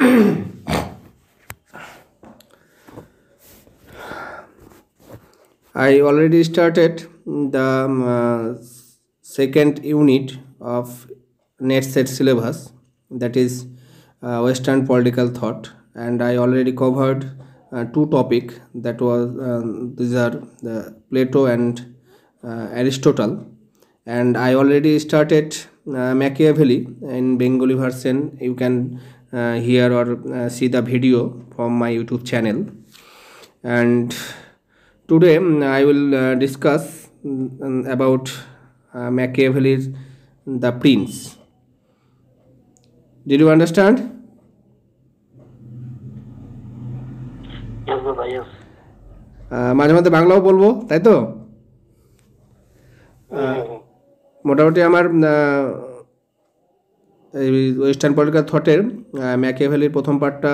I already started the second unit of net set syllabus, that is Western political thought, and I already covered two topic, that was these are the Plato and Aristotle, and I already started Machiavelli in Bengali version. You can hear or see the video from my YouTube channel. And today I will discuss about Machiavelli's The Prince. Did you understand? Yes, Baba, yes. মাঝে মধ্যে বাংলাও বলবো, তাই তো? মোটামুটি আমার western political থটের ম্যাকিয়াভেলির প্রথম পার্টটা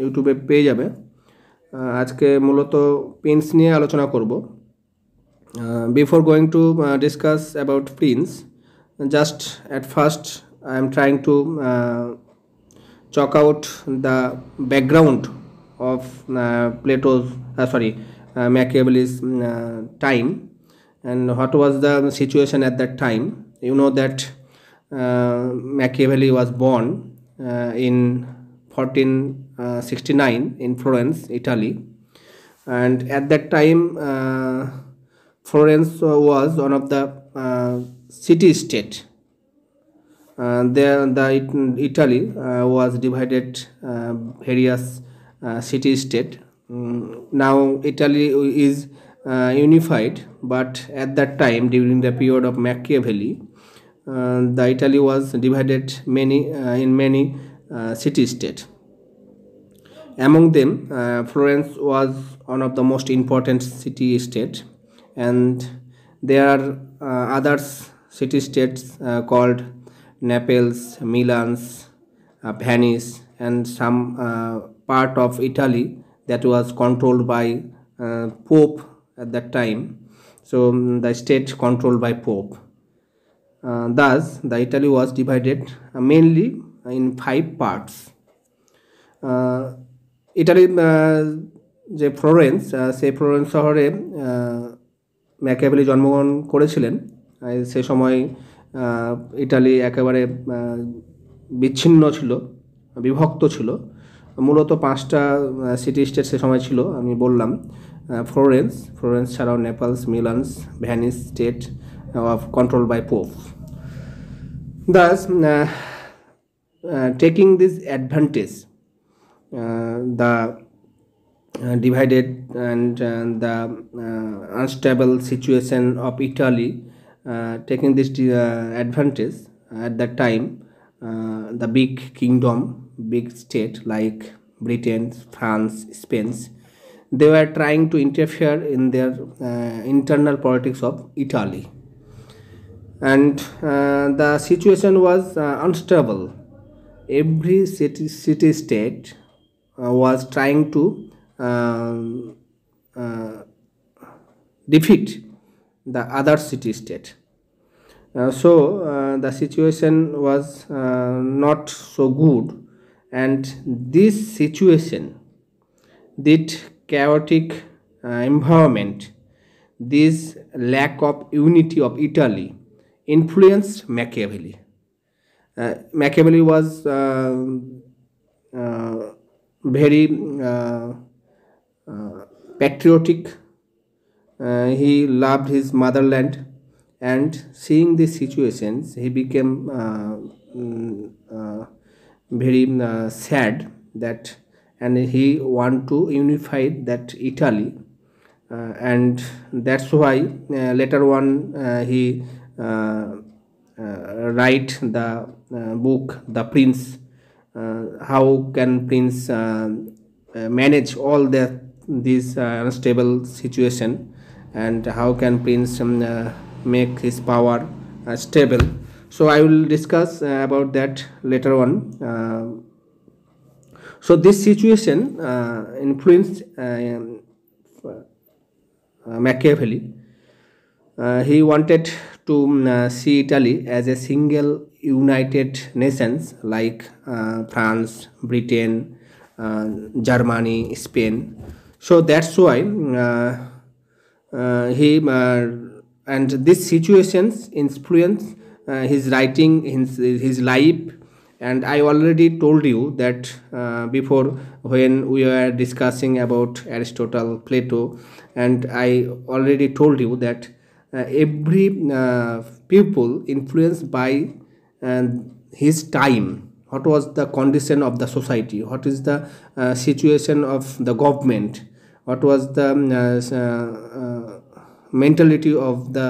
ইউটিউবে পেয়ে যাবে। আজকে মূলত প্রিন্স নিয়ে আলোচনা করব। Before going to discuss about Prince, just at first I am trying to chalk out the background of Machiavelli's time, and what was the situation at that time. You know that Machiavelli was born in 1469 in Florence, Italy, and at that time Florence was one of the city state. Italy was divided various city state. Now Italy is unified, but at that time, during the period of Machiavelli, the Italy was divided in many city state. Among them, Florence was one of the most important city state, and there are other city states called Naples, Milan, Venice, and some part of Italy that was controlled by Pope at that time. So the state controlled by Pope. Thus, the Italy was divided mainly in 5 parts. Italy যে Florence, সেই Florence শহরে Machiavelli জন্মগ্রহণ করেছিলেন। সে সময় Italy একেবারে বিচ্ছিন্ন ছিল, বিভক্ত ছিল। মূলত 5টা সিটি স্টেট সে সময় ছিল, আমি বললাম। ফ্লোরেন্স ছাড়াও Naples, Milans, Venice state of control by pope. Thus, taking this advantage, the divided and the unstable situation of Italy, taking this advantage at that time, the big kingdom, big state like Britain, France, Spain, they were trying to interfere in their internal politics of Italy, and the situation was unstable. Every city state was trying to defeat the other city state. So the situation was not so good, and this situation, this chaotic environment, this lack of unity of Italy influenced Machiavelli. Machiavelli was very patriotic. He loved his motherland, and seeing these situations, he became very sad that, and he want to unify that Italy, and that's why later on he write the book The Prince. How can Prince manage all this unstable situation, and how can Prince make his power stable. So I will discuss about that later on. So this situation influenced Machiavelli. He wanted to see Italy as a single united nations like France, Britain, Germany, Spain. So that's why he and these situations influence his writing, his life. And I already told you that before, when we were discussing about Aristotle, Plato, and I already told you that every pupil influenced by his time, what was the condition of the society, what is the situation of the government, what was the mentality of the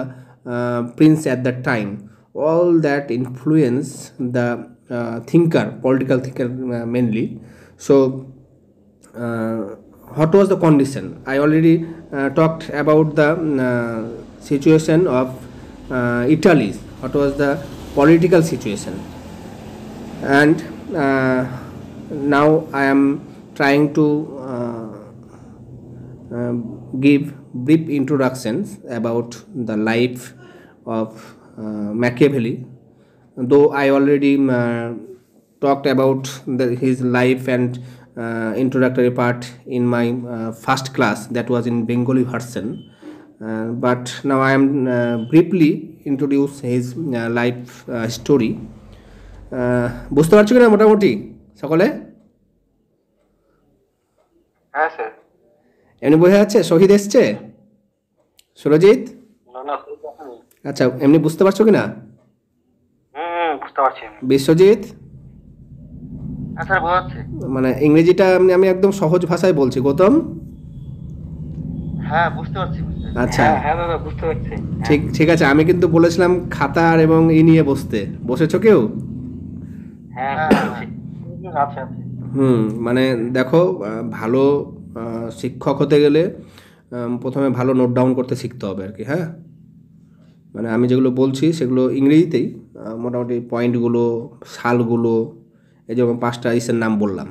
prince at that time. All that influence the political thinker mainly. So what was the condition? I already talked about the situation of Italy. What was the political situation? And now I am trying to give brief introductions about the life of Machiavelli. Though I already talked about his life and introductory part in my first class, that was in Bengali version. But now I am briefly introduce his life story. বুঝতে পারছো কিনা মোটামুটি সকলে? হ্যাঁ sir. এমনি বোঝা যাচ্ছে? শহীদ এসছে? সুরজিৎ? আচ্ছা, এমনি বুঝতে পারছো কিনা? বুঝতে পারছি। বিশ্বজিৎ? স্যার বোঝাচ্ছে। মানে ইংরেজিটা আমি একদম সহজ ভাষায় বলছি। গৌতম? হ্যাঁ বুঝতে পারছি। আচ্ছা হ্যাঁ দাদা বুঝতে পারছি। ঠিক আছে। আমি কিন্তু বলেছিলাম খাতা এবং নিয়ে বসতে। বসেছো কেউ? হ্যাঁ আচ্ছা। মানে দেখো, ভালো শিক্ষক হতে গেলে প্রথমে ভালো নোট ডাউন করতে শিখতে হবে আর কি। হ্যাঁ, মানে আমি যেগুলো বলছি সেগুলো ইংরেজিতেই, মোটামুটি পয়েন্টগুলো, সালগুলো, এই যেমন 5টা ইসের নাম বললাম,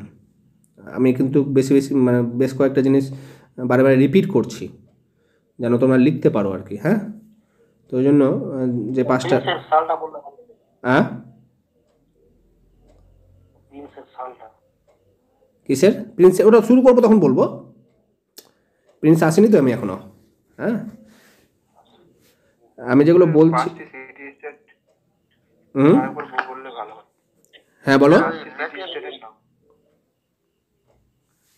আমি কিন্তু বেশি মানে বেশ কয়েকটা জিনিস বারে বারে রিপিট করছি যেন তোমরা লিখতে পারো আর কি। হ্যাঁ, তো ওই জন্য যে 5টা হ্যাঁ কিসের প্রিন্স, ওটা শুরু করবো তখন বলবো। প্রিন্স আসেনি তো আমি এখনো। হ্যাঁ, আমি যেগুলো বলছি। হ্যাঁ বলো,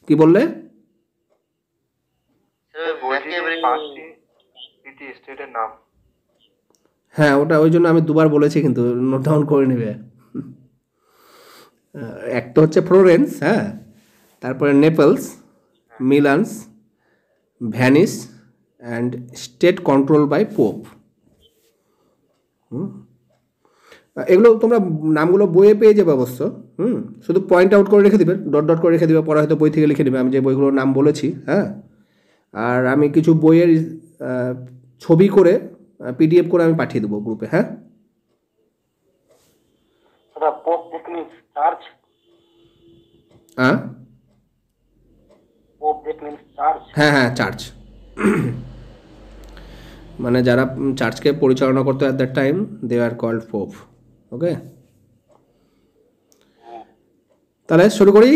কি বললে? হ্যাঁ, ওটা ওই জন্য আমি দুবার বলেছি, কিন্তু নোট ডাউন করে নেবে। একটা হচ্ছে ফ্লোরেন্স, হ্যাঁ, তারপরে Naples, Milans, Venice and state control by Pope. এগুলো তোমরা নামগুলো বইয়ে পেয়ে যাবে অবশ্য। শুধু পয়েন্ট আউট করে রেখে দিবে, ডট ডট করে রেখে দিবে, পরে হয়তো বই থেকে লিখে নেবে আমি যে বইগুলোর নাম বলেছি। হ্যাঁ, আর আমি কিছু বইয়ের ছবি করে পিডিএফ করে আমি পাঠিয়ে দেবো গ্রুপে। হ্যাঁ, হ্যাঁ হ্যাঁ, চার্চ মানে যারা চার্চকে পরিচালনা করতো at that time, they are called Pope. Okay, তাহলে শুরু করি।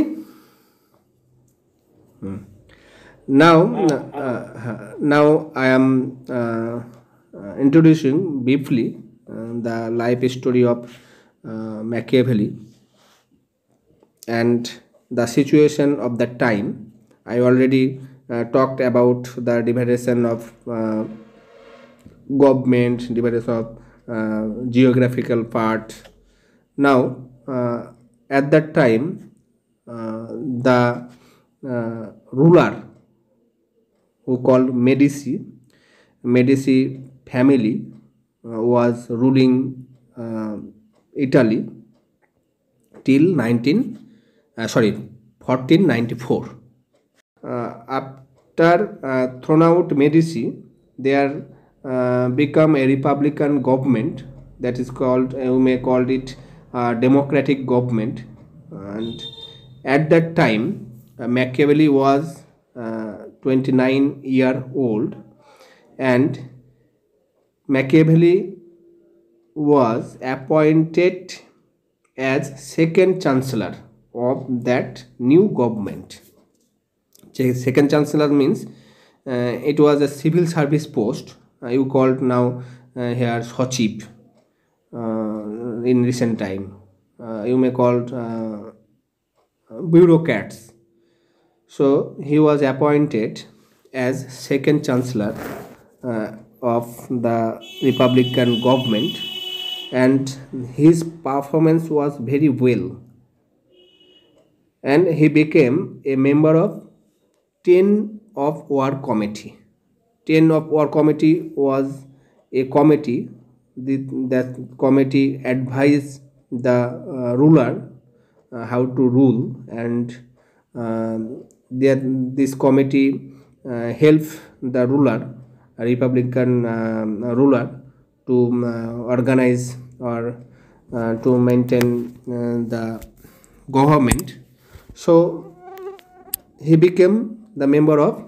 Now I am introducing briefly the life story of Machiavelli and the situation of that time. I already talked about the division of government, division of geographical part. Now at that time the ruler who called Medici family was ruling Italy till 1494. After thrown out Medici, there become a republican government, that is called, you may call it democratic government. And at that time Machiavelli was 29 year old, and Machiavelli was appointed as second chancellor of that new government. Second chancellor means it was a civil service post. You called now here Sochiv in recent time. You may call bureaucrats. So he was appointed as second chancellor of the Republican government, and his performance was very well. And he became a member of 10 of War Committee. 10 of War Committee was a committee. That committee advised the ruler how to rule, and uh, this committee helped the ruler, a Republican ruler, to organize or to maintain the government. So he became the member of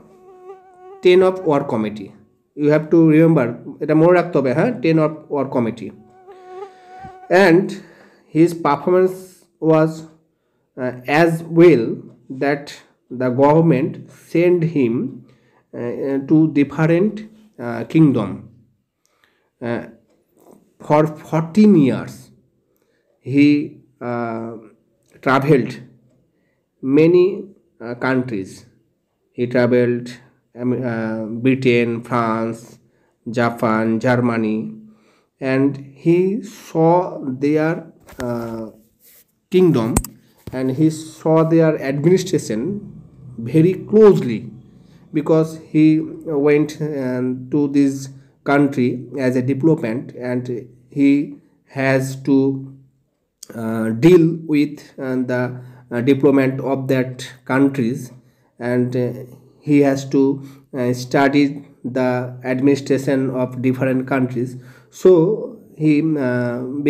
10 of War Committee. You have to remember, এটা মনে রাখতে হবে, হ্যাঁ, 10 of War Committee. And his performance was as well that the government sent him to different kingdom for 14 years. He traveled many countries. He traveled Britain, France, Japan, Germany, and he saw their kingdom, and he saw their administration very closely, because he went to this country as a diplomat, and he has to deal with the diplomat of that countries, and he has to study the administration of different countries. So he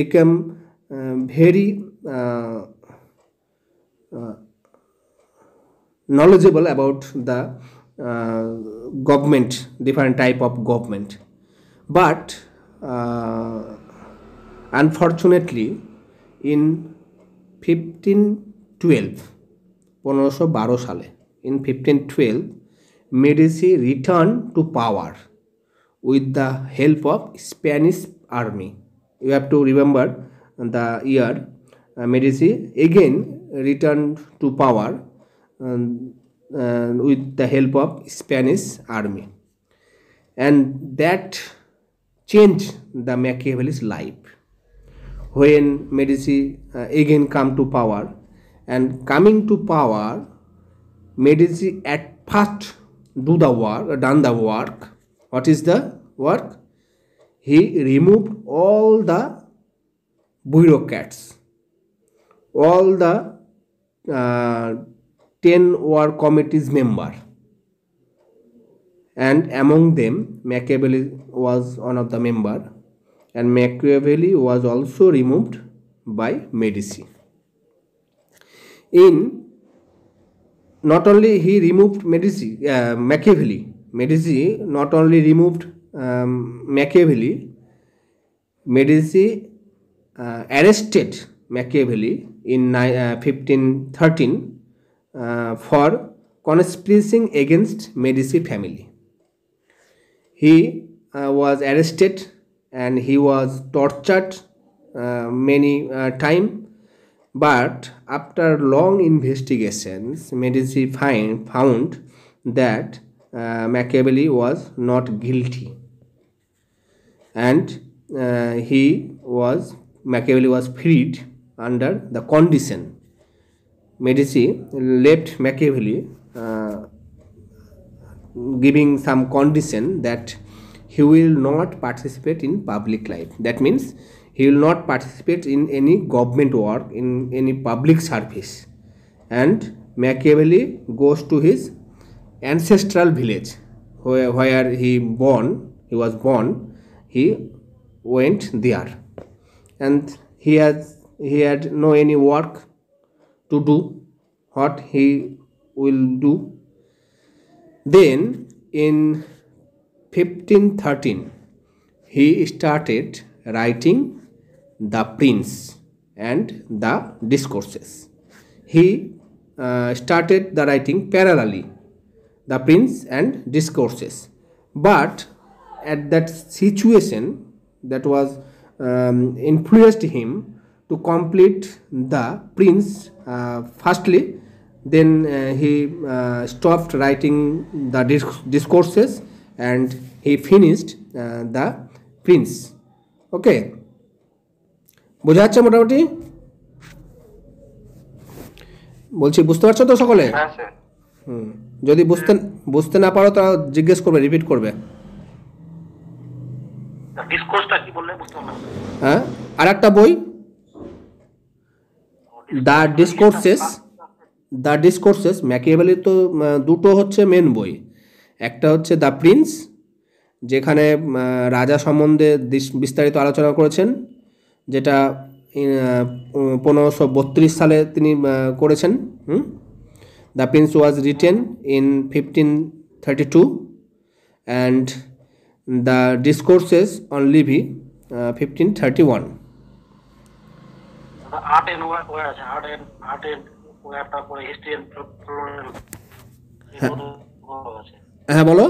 became very knowledgeable about the government, different type of government. But unfortunately, in 1512 সালে, in 1512, Medici returned to power with the help of Spanish army. You have to remember the year. Medici again returned to power with the help of Spanish army, and that changed the Machiavelli's life. When Medici again come to power, and coming to power, Medici at first done the work. What is the work? He removed all the bureaucrats, all the 10 war committees member, and among them Machiavelli was one of the member, and Machiavelli was also removed by Medici. In not only he removed Machiavelli not only removed Machiavelli, Medici arrested Machiavelli in 1513 for conspiring against Medici family. He was arrested and he was tortured many times. But after long investigations, Medici found that Machiavelli was not guilty, and Machiavelli was freed under the condition. Medici left Machiavelli giving some condition that he will not participate in public life. That means he will not participate in any government work, in any public service. And Machiavelli goes to his ancestral village where he was born. He went there, and he had no any work to do. What he will do? Then in 1513, he started writing the Prince and the Discourses. He started the writing parallelly the Prince and Discourses, but at that situation that was influenced him to complete the Prince firstly, then he stopped writing the discourses and he finished the Prince. Okay, বোঝা যাচ্ছে মোটামুটি? বলছি বুঝতে পারছো তো সকলে? হ্যাঁ sir. যদি বুঝতে বুঝতে না পারো তা জিজ্ঞেস করবে, রিপিট করবে। ডিসকোর্সটা কি বললে বুঝতে পারলাম। হ্যাঁ, আর একটা বই দ্য ডিসকোর্সেস ম্যাকিয়াভেলির তো দুটো হচ্ছে মেন বই। একটা হচ্ছে দ্য প্রিন্স, যেখানে রাজা সম্বন্ধে বিস্তারিত আলোচনা করেছেন, যেটা 1532 সালে তিনি করেছেন। The prince was written in 1532 and the discourses on Livy 1531। Art and war আছে, আর্ট এন্ড ওয়্যার, তারপরে হিস্ট্রি এন্ড আছে। হ্যাঁ বলো।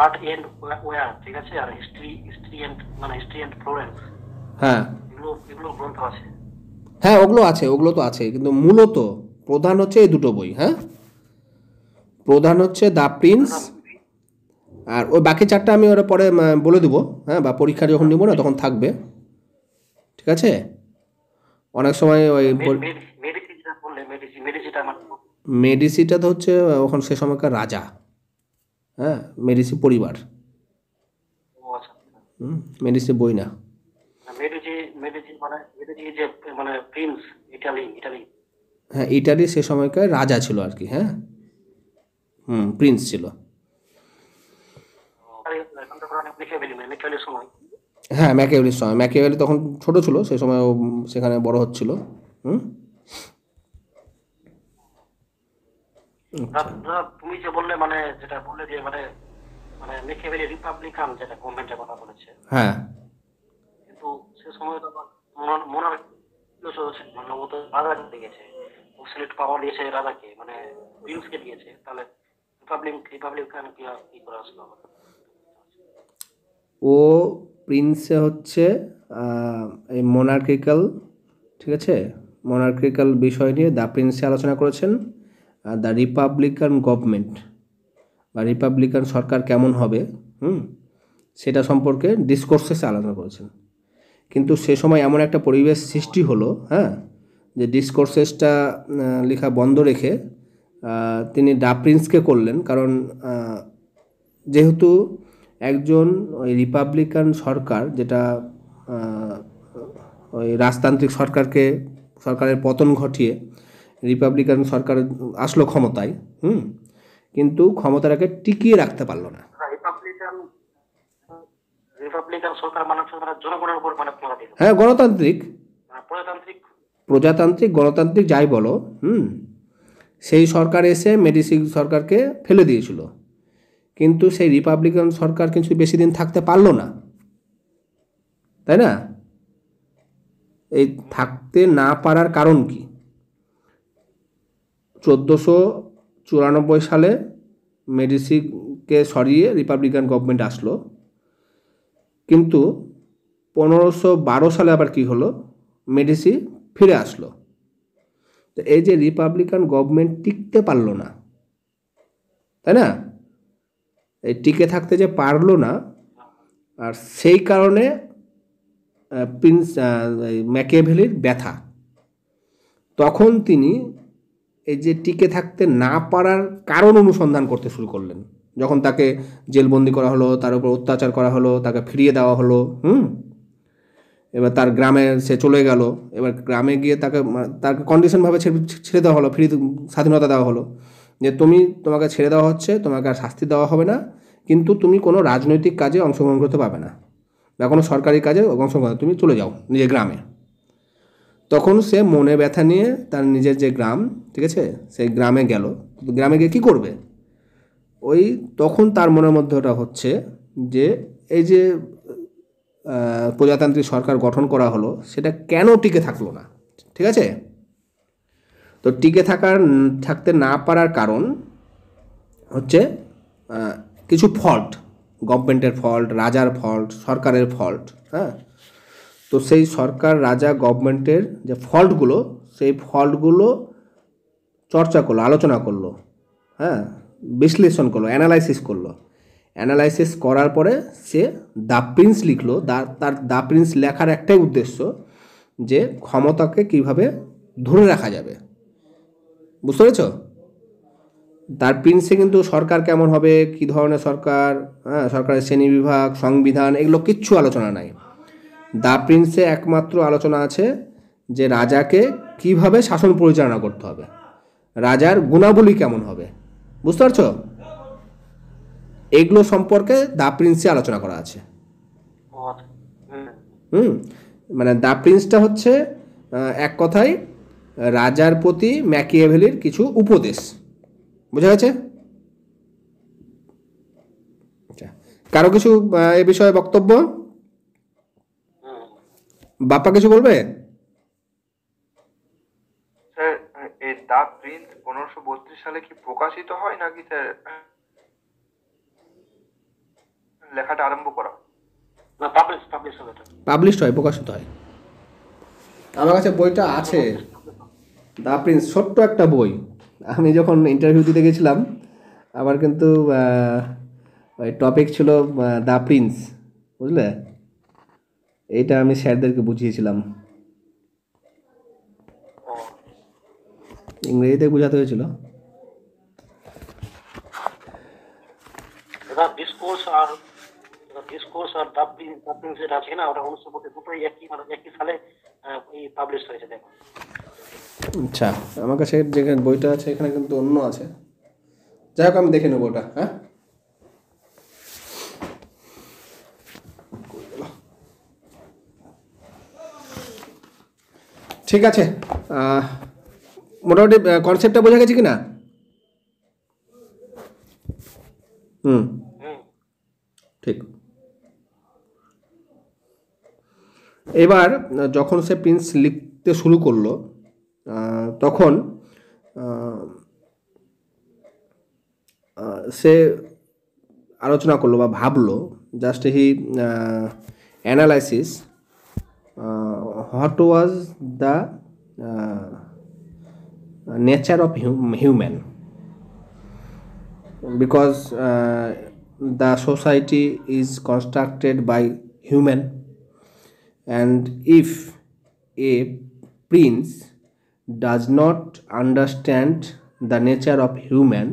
আর্ট এন্ড ওয়্যার, ঠিক আছে, আর হিস্ট্রি এন্ড মানে হিস্ট্রি এন্ড ফ্লোরেন্স। হ্যাঁ এগুলো গ্রন্থ আছে। হ্যাঁ ওগুলো আছে, ওগুলো তো আছে, কিন্তু মূলত প্রধান হচ্ছে এই দুটো বই। হ্যাঁ, প্রধান হচ্ছে দ্য প্রিন্স, আর ওই বাকি চারটা আমি ওরা পরে বলে দেবো। হ্যাঁ, বা পরীক্ষা যখন নিব না তখন থাকবে, ঠিক আছে? অনেক সময় ওই মেডিসিটা তো হচ্ছে ওখান সে সময়কার রাজা। হ্যাঁ, মেডিসি পরিবার। মেডিসি বই না। হ্যাঁ, ইটালি সে সময়কার রাজা ছিল আর কি। হ্যাঁ, প্রিন্স ছিল। হ্যাঁ, ম্যাকিয়াভেলির সময়। ম্যাকিয়াভেলি তখন ছোট ছিল, সে সময় ও সেখানে বড় হচ্ছিল। তুমি যে বললে, মানে যেটা বললে যে মানে মানে ম্যাকিয়াভেলি রিপাবলিকান যেটা গভর্নমেন্টের কথা বলেছে, হ্যাঁ, কিন্তু সে সময় তো মোনার্কি চলছে, মানে ও তো রাজাকে গেছে, মুসলিট পাওয়ার দিয়েছে রাজাকে, মানে প্রিন্সকে দিয়েছে, তাহলে রিপাবলিকান কি করে আসলো? ও প্রিন্সে হচ্ছে এই মোনার্কিক্যাল, ঠিক আছে, মোনার্কিক্যাল বিষয় নিয়ে দ্য প্রিন্সে আলোচনা করেছেন। আর দ্য রিপাবলিকান গভর্নমেন্ট বা রিপাবলিকান সরকার কেমন হবে সেটা সম্পর্কে ডিসকোর্সেসে আলোচনা করেছেন। কিন্তু সে সময় এমন একটা পরিবেশ সৃষ্টি হলো, হ্যাঁ, যে ডিসকোর্সেসটা লেখা বন্ধ রেখে তিনি দ্য প্রিন্সকে করলেন। কারণ যেহেতু একজন ওই রিপাবলিকান সরকার, যেটা ওই রাজতান্ত্রিক সরকারের পতন ঘটিয়ে রিপাবলিকান সরকার আসলো ক্ষমতায়, কিন্তু ক্ষমতাটাকে টিকিয়ে রাখতে পারলো না। রিপাবলিকান সরকার মানে জনগণের উপর মানে ক্ষমতা দিল। হ্যাঁ, গণতান্ত্রিক, প্রজাতান্ত্রিক গণতান্ত্রিক যাই বলো, সেই সরকার এসে মেডিসি সরকারকে ফেলে দিয়েছিল, কিন্তু সেই রিপাবলিকান সরকার কিন্তু বেশি দিন থাকতে পারলো না, তাই না? এই থাকতে না পারার কারণ কি? 1494 সালে মেডিসিকে সরিয়ে রিপাবলিকান গভর্নমেন্ট আসলো, কিন্তু 1512 সালে আবার কি হলো, মেডিসি ফিরে আসলো। তো এই যে রিপাবলিকান গভর্নমেন্ট টিকতে পারলো না, তাই না? এই টিকে থাকতে যে পারলো না, আর সেই কারণে প্রিন্স ম্যাকিয়াভেলির ব্যথা। তখন তিনি এই যে টিকে থাকতে না পারার কারণ অনুসন্ধান করতে শুরু করলেন। যখন তাকে জেলবন্দি করা হলো, তার উপর অত্যাচার করা হলো, তাকে ফিরিয়ে দেওয়া হলো, এবার তার গ্রামে সে চলে গেল। এবার গ্রামে গিয়ে তাকে কন্ডিশনভাবে ছেড়ে দেওয়া হলো, স্বাধীনতা দেওয়া হলো, যে তোমাকে ছেড়ে দেওয়া হচ্ছে, তোমাকে আর শাস্তি দেওয়া হবে না, কিন্তু তুমি কোনো রাজনৈতিক কাজে অংশগ্রহণ করতে পারবে না বা কোনো সরকারি কাজে অংশগ্রহণ, তুমি চলে যাও নিজের গ্রামে। তখন সে মনে ব্যথা নিয়ে তার নিজের যে গ্রাম, ঠিক আছে, সেই গ্রামে গেল। গ্রামে গিয়ে কী করবে? ওই তখন তার মনের মধ্যে ওটা হচ্ছে যে এই যে প্রজাতান্ত্রিক সরকার গঠন করা হলো সেটা কেন টিকে থাকলো না, ঠিক আছে? তো টিকে থাকতে না পারার কারণ হচ্ছে কিছু ফল্ট, গভর্নমেন্টের ফল্ট, রাজার ফল্ট, সরকারের ফল্ট। হ্যাঁ, তো সেই সরকার, রাজা, গভর্নমেন্টের যে ফল্টগুলো, সেই ফল্টগুলো চর্চা করলো, আলোচনা করলো, হ্যাঁ, বিশ্লেষণ করলো, অ্যানালাইসিস করলো। অ্যানালাইসিস করার পরে সে দ্য প্রিন্স লিখলো। তার দ্য প্রিন্স লেখার একটাই উদ্দেশ্য যে ক্ষমতাকে কিভাবে ধরে রাখা যাবে, বুঝতে পেরেছ? তার প্রিন্সে কিন্তু সরকার কেমন হবে, কী ধরনের সরকার, হ্যাঁ, সরকারের শ্রেণীবিভাগ, সংবিধান, এগুলো কিচ্ছু আলোচনা নাই। দ্য প্রিন্সে একমাত্র আলোচনা আছে যে রাজাকে কিভাবে শাসন পরিচালনা করতে হবে, রাজার গুণাবলী কেমন হবে, বুঝতে পারছো? এগুলো সম্পর্কে দ্য প্রিন্সে আলোচনা করা আছে। মানে দ্য প্রিন্সটা হচ্ছে এক কথায় রাজার প্রতি ম্যাকিয়াভেলির কিছু উপদেশ, বোঝা গেছে? আচ্ছা, কারো কিছু এ বিষয়ে বক্তব্য? বাপ্পা কিছু বলবে? স্যার, এই দ্য প্রিন্স 1532 সালে কি প্রকাশিত হয় নাকি স্যার লেখাটা আরম্ভ করা? না, পাবলিশ হয়, প্রকাশিত হয়। আমার কাছে বইটা আছে, দ্য প্রিন্স, ছোট্ট একটা বই। আমি যখন ইন্টারভিউ দিতে গেছিলাম আমার কিন্তু ওই টপিক ছিল দ্য প্রিন্স, বুঝলে? এইটা আমি স্যারদেরকে বুঝিয়েছিলাম, ইংরেজিতে বোঝাতে হয়েছিল। ডিসকোর্স আর দ্য প্রিন্স যেটা আছে না, ওটা 1932 দুটোই একই সালে পাবলিশ হয়েছে। দেখো, আচ্ছা, আমার কাছে যেখানে বইটা আছে এখানে কিন্তু অন্য আছে। যাই হোক, আমি দেখে নেবো ওটা। হ্যাঁ, ঠিক আছে। মোটামুটি কনসেপ্টটা বোঝা গেছে কি না? ঠিক। এবার যখন সে প্রিন্স লিখতে শুরু করলো তখন সে আলোচনা করলো বা ভাবলো, just he analysis what was the nature of human, because the society is constructed by human, and if a prince does not understand the nature of human,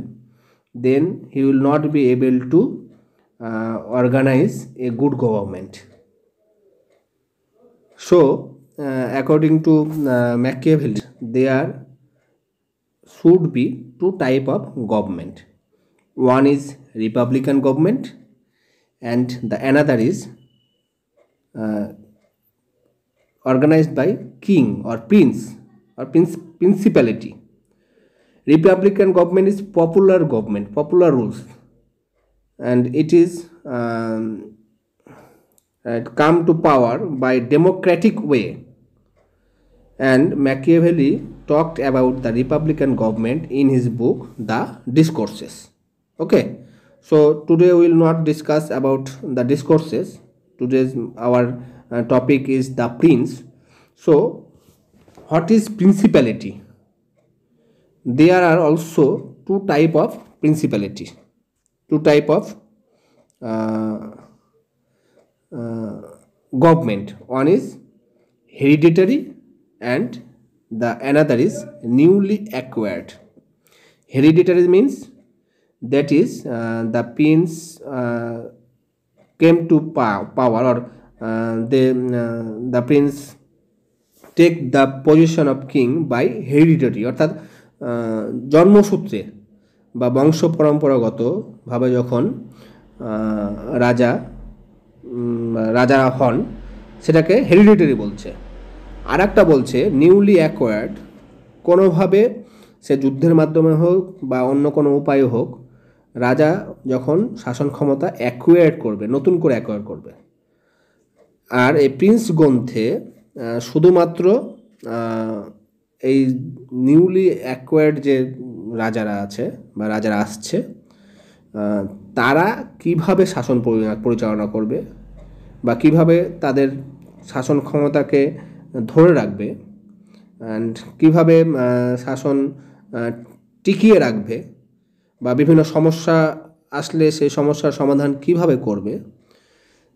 then he will not be able to organize a good government. So according to Machiavelli, there should be two type of government. One is republican government and the another is organized by king or prince or principality. Republican government is popular government, popular rules, and it is come to power by democratic way. And Machiavelli talked about the republican government in his book The Discourses. Okay, so today we will not discuss about the discourses. Today's our topic is the prince. So what is principality? There are also two type of principality, two type of government. One is hereditary and the another is newly acquired. Hereditary means that is the prince came to power, or the prince take the position of king by hereditary, অর্থাৎ জন্মসূত্রে বা বংশ পরম্পরাগতভাবে যখন রাজা হন সেটাকে hereditary বলছে। আর একটা বলছে নিউলি অ্যাকোয়ার্ড, কোনোভাবে সে যুদ্ধের মাধ্যমে হোক বা অন্য কোনো উপায়ে হোক রাজা যখন শাসন ক্ষমতা অ্যাকুয়ার করবে, নতুন করে অ্যাকুয়ার করবে। আর এই প্রিন্স গ্রন্থে শুধুমাত্র এই নিউলি অ্যাকোয়ার্ড যে রাজারা আছে বা রাজারা আসছে তারা কিভাবে শাসন পরিচালনা করবে বা কিভাবে তাদের শাসন ক্ষমতাকে ধরে রাখবে অ্যান্ড কীভাবে শাসন টিকিয়ে রাখবে বা বিভিন্ন সমস্যা আসলে সেই সমস্যার সমাধান কিভাবে করবে,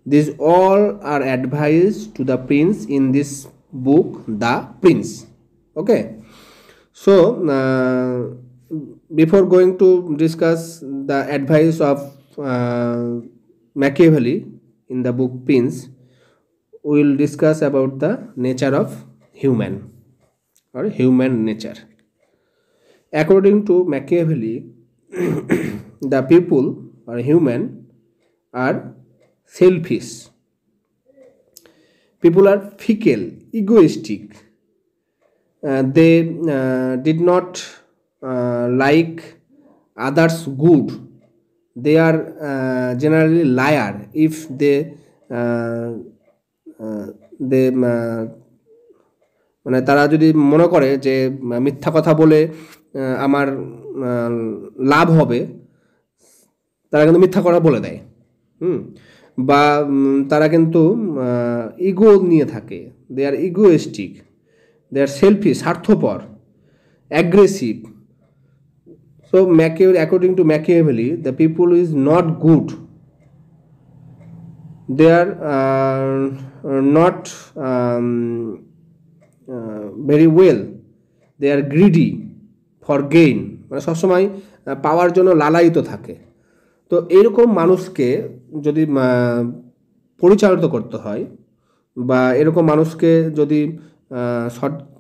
these all are advised to the prince in this book, The Prince. Okay, so before going to discuss the advice of Machiavelli in the book Prince, we will discuss about the nature of human or human nature. According to Machiavelli, the people or human are selfish. People are fickle, egoistic. They did not like others good. They are generally liar if they মানে তারা যদি মনে করে যে মিথ্যা কথা বলে আমার লাভ হবে, তারা কিন্তু মিথ্যা কথা বলে দেয়। বা তারা কিন্তু ইগো নিয়ে থাকে, they are egoistic, they are selfish, স্বার্থপর, aggressive. So according to Machiavelli, the people is not good, they are not very well, they are greedy for gain, মানে সবসময় পাওয়ার জন্য লালায়িত থাকে। তো এরকম মানুষকে যদি পরিচালিত করতে হয় বা এরকম মানুষকে যদি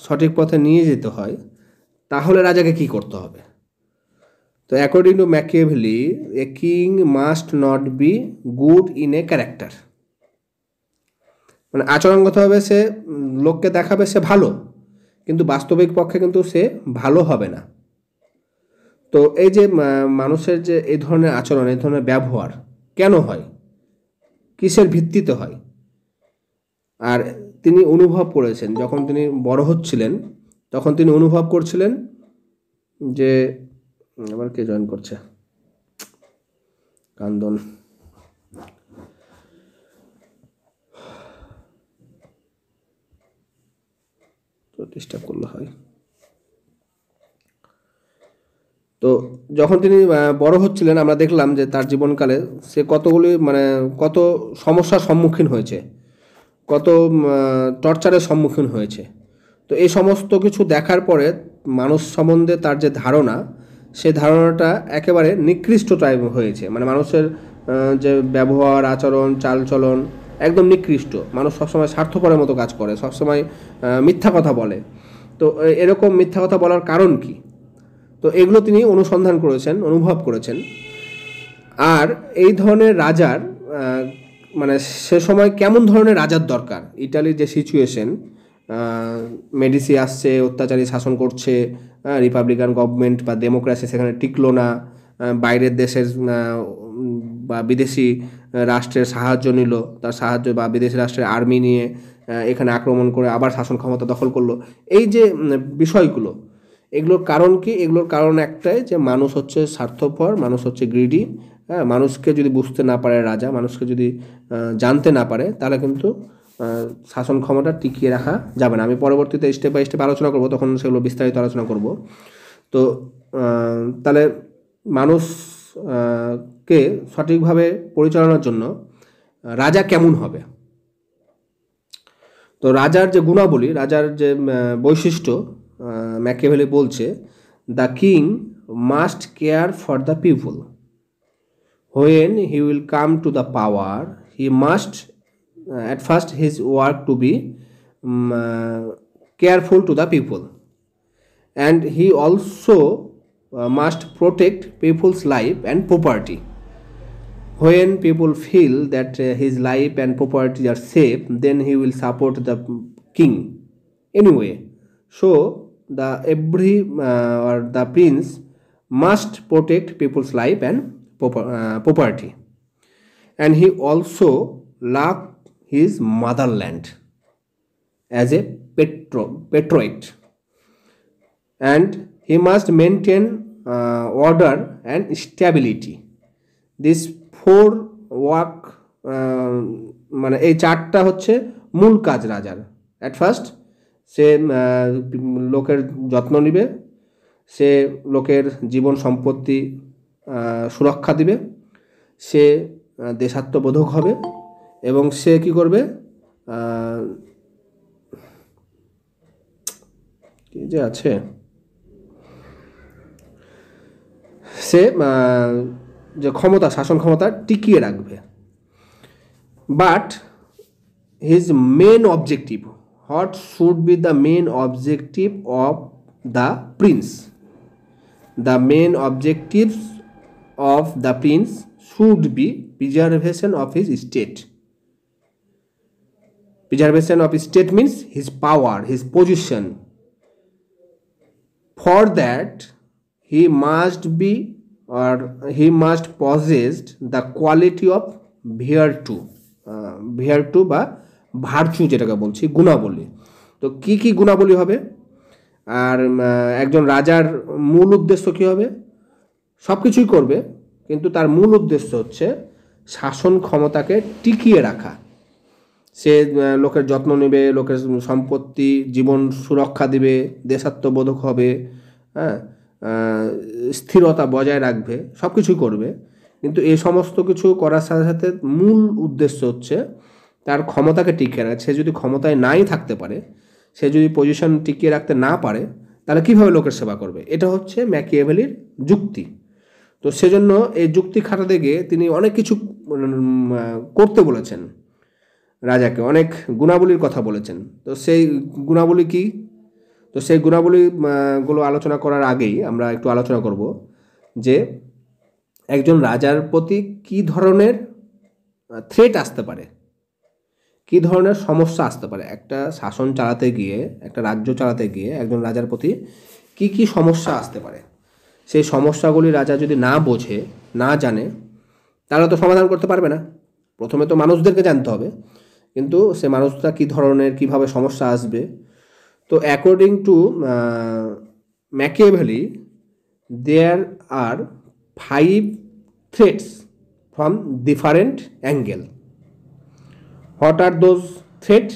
সঠিক পথে নিয়ে যেতে হয়, তাহলে রাজাকে কি করতে হবে? তো according to Machiavelli, a king must not be good in a character, মানে আচরণগতভাবে সে লোককে দেখাবে সে ভালো, কিন্তু বাস্তবিক পক্ষে কিন্তু সে ভালো হবে না। তো এই যে মানুষের যে এই ধরনের আচরণ, এই ধরনের ব্যবহার কেন হয়, কিসের ভিত্তিতে হয়? আর তিনি অনুভব করেছেন, যখন তিনি বড় হচ্ছিলেন তখন তিনি অনুভব করছিলেন যে, আবার কে জয়েন করছে কান্দন, তো ডিস্টার্ব করলে হয়। তো যখন তিনি বড় হচ্ছিলেন, আমরা দেখলাম যে তার জীবনকালে সে কত সমস্যার সম্মুখীন হয়েছে, কত টর্চারের সম্মুখীন হয়েছে। তো এই সমস্ত কিছু দেখার পরে মানুষ সম্বন্ধে তার যে ধারণা, সে ধারণাটা একেবারে নিকৃষ্ট টাইপ হয়েছে। মানে মানুষের যে ব্যবহার, আচরণ, চালচলন একদম নিকৃষ্ট। মানুষ সবসময় স্বার্থপরের মতো কাজ করে, সবসময় মিথ্যা কথা বলে। তো এরকম মিথ্যা কথা বলার কারণ কি? তো এগুলো তিনি অনুসন্ধান করেছেন, অনুভব করেছেন। আর এই ধরনের রাজার মানে সে সময় কেমন ধরনের রাজার দরকার? ইটালির যে সিচুয়েশন, মেডিসি আসছে, অত্যাচারী শাসন করছে, রিপাবলিকান গভর্নমেন্ট বা ডেমোক্রেসি সেখানে টিকলো না, বাইরের দেশের বা বিদেশি রাষ্ট্রের সাহায্য নিল, তার সাহায্য বা বিদেশি রাষ্ট্রের আর্মি নিয়ে এখানে আক্রমণ করে আবার শাসন ক্ষমতা দখল করলো। এই যে বিষয়গুলো, এগুলোর কারণ কি? এগুলোর কারণ একটাই, যে মানুষ হচ্ছে স্বার্থপর, মানুষ হচ্ছে গ্রিডি। হ্যাঁ, মানুষকে যদি বুঝতে না পারে রাজা, মানুষকে যদি জানতে না পারে, তাহলে কিন্তু শাসন ক্ষমতা টিকিয়ে রাখা যাবে না। আমি পরবর্তীতে স্টেপ বাই স্টেপ আলোচনা করব, তখন সেগুলো বিস্তারিত আলোচনা করব। তো তাহলে মানুষকে সঠিকভাবে পরিচালনার জন্য রাজা কেমন হবে? তো রাজার যে গুণাবলী, রাজার যে বৈশিষ্ট্য, ম্যাকিয়াভেলি বলছে, the king must care for the people. When he will come to the power, he must at first his work to be careful to the people, and he also must protect people's life and property. When people feel that his life and property are safe, then he will support the king anyway. So the prince must protect people's life and property, and he also loved his motherland as a patriot, and he must maintain order and stability. This four work মানে এই চারটা হচ্ছে মূল কাজ রাজার। At first সে লোকের যত্ন নিবে, সে লোকের জীবন সম্পত্তি সুরক্ষা দিবে, সে দেশাত্মবোধক হবে, এবং সে কি করবে, কি যে আছে, সে যে ক্ষমতা, শাসন ক্ষমতা টিকিয়ে রাখবে। But his main objective, what should be the main objective of the prince? The main objectives of the prince should be preservation of his state. Preservation of his state means his power, his position. For that he must be, or he must possess the quality of virtue, বা virtue যেটাকে বলছি, গুণাবলী। তো কি কি গুণাবলী হবে, আর একজন রাজার মূল উদ্দেশ্য কী হবে? সব কিছুই করবে, কিন্তু তার মূল উদ্দেশ্য হচ্ছে শাসন ক্ষমতাকে টিকিয়ে রাখা। সে লোকের যত্ন নেবে, লোকের সম্পত্তি জীবন সুরক্ষা দিবে, দেশাত্মবোধক হবে, হ্যাঁ, স্থিরতা বজায় রাখবে, সব কিছুই করবে। কিন্তু এই সমস্ত কিছু করার সাথে সাথে মূল উদ্দেশ্য হচ্ছে তার ক্ষমতাকে টিকিয়ে রাখা। সে যদি ক্ষমতায় নাই থাকতে পারে, সে যদি পজিশন টিকিয়ে রাখতে না পারে, তাহলে কীভাবে লোকের সেবা করবে? এটা হচ্ছে ম্যাকিয়াভেলির যুক্তি। তো সেজন্য এই যুক্তি খাটাতে গিয়ে তিনি অনেক কিছু করতে বলেছেন রাজাকে, অনেক গুণাবলীর কথা বলেছেন। তো সেই গুণাবলী কি? তো সেই গুণাবলীগুলো আলোচনা করার আগেই আমরা একটু আলোচনা করব যে একজন রাজার প্রতি কী ধরনের থ্রেট আসতে পারে, কী ধরনের সমস্যা আসতে পারে। একটা শাসন চালাতে গিয়ে, একটা রাজ্য চালাতে গিয়ে একজন রাজার প্রতি কী কী সমস্যা আসতে পারে, সেই সমস্যাগুলি রাজা যদি না বোঝে, না জানে, তাহলে তো সমাধান করতে পারবে না। প্রথমে তো মানুষদেরকে জানতে হবে, কিন্তু সে মানুষটা কী ধরনের, কীভাবে সমস্যা আসবে। তো according to Machiavelli there are 5 threats from different angle. What are those threats?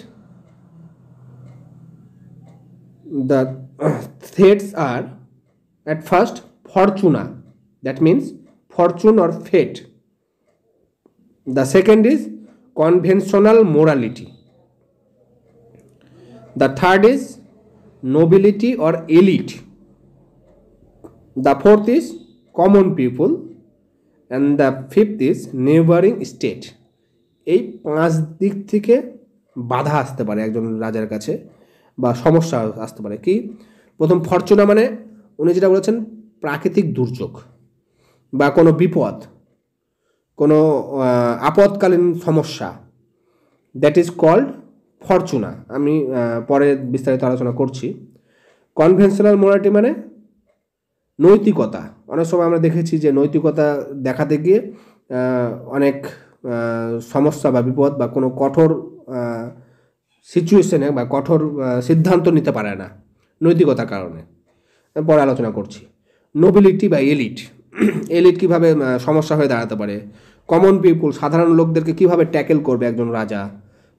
The threats are, at first, fortuna, that means fortune or fate. The second is conventional morality. The third is nobility or elite. The fourth is common people, and the fifth is neighboring state. এই 5 দিক থেকে বাধা আসতে পারে একজন রাজার কাছে, বা সমস্যা আসতে পারে। কি? প্রথম ফরচুনা মানে উনি যেটা বলেছেন প্রাকৃতিক দুর্যোগ বা কোনো বিপদ, কোনো আপদকালীন সমস্যা, দ্যাট ইজ কল্ড ফরচুনা। আমি পরে বিস্তারিত আলোচনা করছি। কনভেনশনাল মোরালিটি মানে নৈতিকতা। অনেক সময় আমরা দেখেছি যে নৈতিকতা দেখাতে গিয়ে অনেক সমস্যা বা বিপদ বা কোনো কঠোর সিচুয়েশনে বা কঠোর সিদ্ধান্ত নিতে পারে না নৈতিকতার কারণে, পরে আলোচনা করছি। নোবিলিটি বা এলিট, এলিট কীভাবে সমস্যা হয়ে দাঁড়াতে পারে। কমন পিপুল, সাধারণ লোকদেরকে কীভাবে ট্যাকেল করবে একজন রাজা,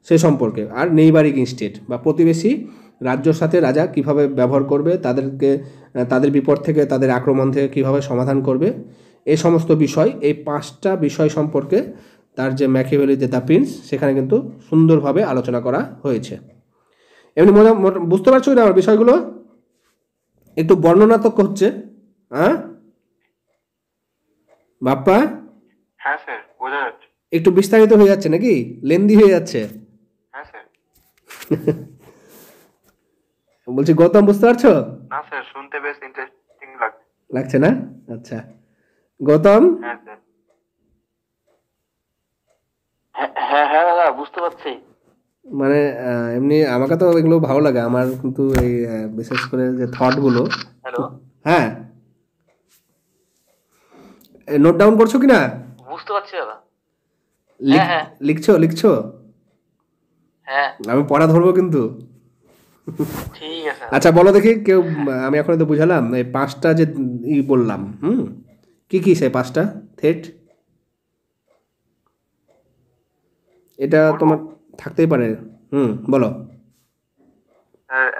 সে সম্পর্কে। আর নেইবারিং স্টেট বা প্রতিবেশী রাজ্যর সাথে রাজা কিভাবে ব্যবহার করবে, তাদেরকে তাদের বিপদ থেকে, তাদের আক্রমণ থেকে কীভাবে সমাধান করবে, এই সমস্ত বিষয়, এই 5টা বিষয় সম্পর্কে তার যে ম্যাকিয়াভেলি যে দ্য প্রিন্স, সেখানে কিন্তু সুন্দরভাবে আলোচনা করা হয়েছে। এমনি বুঝতে পারছো না আমার বিষয়গুলো? একটু বর্ণনাত্মক হচ্ছে, হ্যাঁ বাপ্পা? হ্যাঁ স্যার, বোঝা যাচ্ছে। একটু বিস্তারিত হয়ে যাচ্ছে নাকি, লেন্দি হয়ে যাচ্ছে? হ্যাঁ স্যার। বলছি গৌতম, বুঝতে পারছো? না স্যার, শুনতে বেশ ইন্টারেস্টিং লাগছে না? আচ্ছা গৌতম। হ্যাঁ স্যার। হ্যাঁ হ্যাঁ দাদা, বুঝতে পারছি। মানে এমনি আমাকে তো এগুলো ভালো লাগে, আমার কিন্তু এই বিশেষ করে যে থটগুলো। হ্যালো। হ্যাঁ নোট ডাউন করছো কি না? বুঝতে পারছি দাদা। হ্যাঁ হ্যাঁ লিখছো লিখছো? হ্যাঁ আমি পড়া ধরবো কিন্তু। ঠিক আছে। আচ্ছা বলো দেখি কেউ, আমি এখন তো বুঝালাম এই 5টা যে বললাম, কি কি সেই 5টা থ্রেট? এটা বলবো? তোমার থাকতেই পারে। বলো।